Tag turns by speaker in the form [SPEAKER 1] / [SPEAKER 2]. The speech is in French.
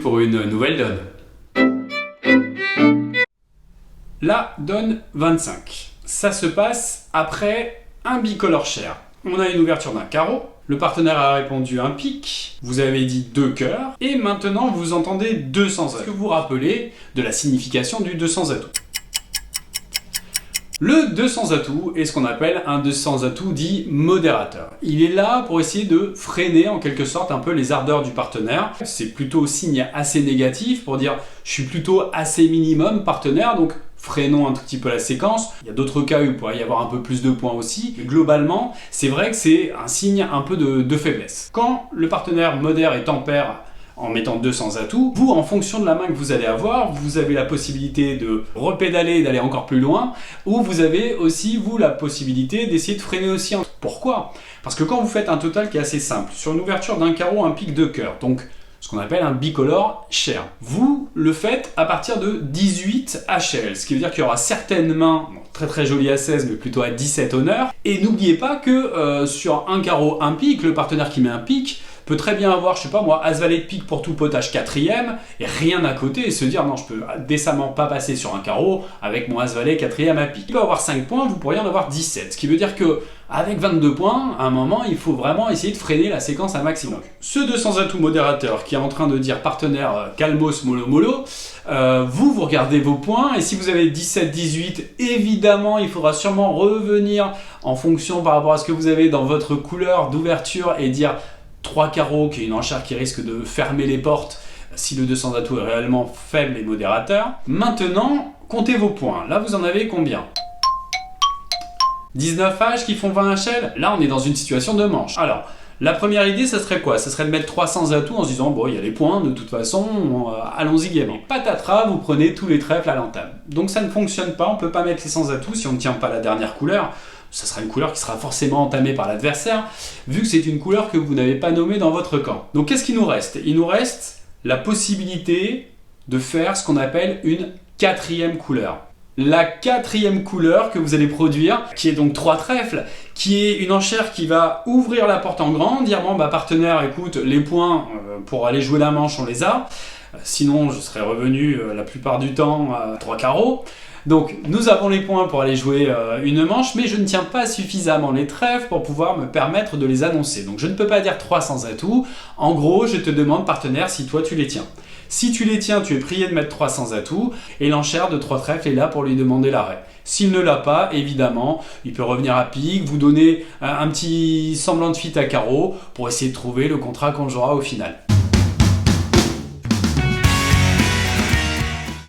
[SPEAKER 1] pour une nouvelle donne. La donne 25. Ça se passe après un bicolore share. On a une ouverture d'un carreau, le partenaire a répondu un pic, vous avez dit 2 cœurs, et maintenant vous entendez 200 atouts. Est-ce que vous vous rappelez de la signification du 200 atouts? Le 200 atouts est ce qu'on appelle un 200 atouts dit modérateur. Il est là pour essayer de freiner en quelque sorte un peu les ardeurs du partenaire. C'est plutôt signe assez négatif pour dire je suis plutôt assez minimum partenaire, donc freinons un tout petit peu la séquence. Il y a d'autres cas où il pourrait y avoir un peu plus de points aussi. Mais globalement, c'est vrai que c'est un signe un peu de faiblesse. Quand le partenaire modère et tempère en mettant 200 atouts, vous, en fonction de la main que vous allez avoir, vous avez la possibilité de repédaler et d'aller encore plus loin, ou vous avez aussi, vous, la possibilité d'essayer de freiner aussi. Pourquoi? Parce que quand vous faites un total qui est assez simple, sur une ouverture d'un carreau, un pic de cœur, donc ce qu'on appelle un bicolore share, vous le faites à partir de 18 HL, ce qui veut dire qu'il y aura certaines mains, bon, très jolies à 16, mais plutôt à 17 honneurs, et n'oubliez pas que sur un carreau, un pic, le partenaire qui met un pic, peut très bien avoir, je sais pas moi, As-Valet de pique pour tout potage 4e et rien à côté et se dire non, je peux décemment pas passer sur un carreau avec mon As-Valet 4e à pique. Il peut avoir 5 points, vous pourriez en avoir 17. Ce qui veut dire que avec 22 points, à un moment, il faut vraiment essayer de freiner la séquence un maximum. Ce 200 atouts modérateur qui est en train de dire partenaire calmos mollo, vous regardez vos points et si vous avez 17, 18, évidemment, il faudra sûrement revenir en fonction par rapport à ce que vous avez dans votre couleur d'ouverture et dire 3 carreaux, qui est une enchère qui risque de fermer les portes si le 200 atouts est réellement faible et modérateur. Maintenant, comptez vos points. Là, vous en avez combien? 19 H qui font 20 HL. Là, on est dans une situation de manche. Alors, la première idée, ça serait quoi? Ça serait de mettre 300 atouts en se disant, bon, il y a les points, de toute façon, allons-y gaiement. Patatras, vous prenez tous les trèfles à l'entame. Donc ça ne fonctionne pas, on ne peut pas mettre les 100 atouts si on ne tient pas la dernière couleur. Ça sera une couleur qui sera forcément entamée par l'adversaire, vu que c'est une couleur que vous n'avez pas nommée dans votre camp. Donc qu'est-ce qu'il nous reste? Il nous reste la possibilité de faire ce qu'on appelle une 4e couleur. La 4e couleur que vous allez produire, qui est donc 3 trèfles, qui est une enchère qui va ouvrir la porte en grand, dire bon bah partenaire, écoute, les points pour aller jouer la manche on les a, sinon je serais revenu la plupart du temps à 3 carreaux. Donc nous avons les points pour aller jouer une manche, mais je ne tiens pas suffisamment les trèfles pour pouvoir me permettre de les annoncer. Donc je ne peux pas dire 300 atouts. En gros, je te demande partenaire si toi tu les tiens. Si tu les tiens, tu es prié de mettre 300 atouts et l'enchère de 3 trèfles est là pour lui demander l'arrêt. S'il ne l'a pas, évidemment, il peut revenir à pique, vous donner un petit semblant de fit à carreau pour essayer de trouver le contrat qu'on jouera au final.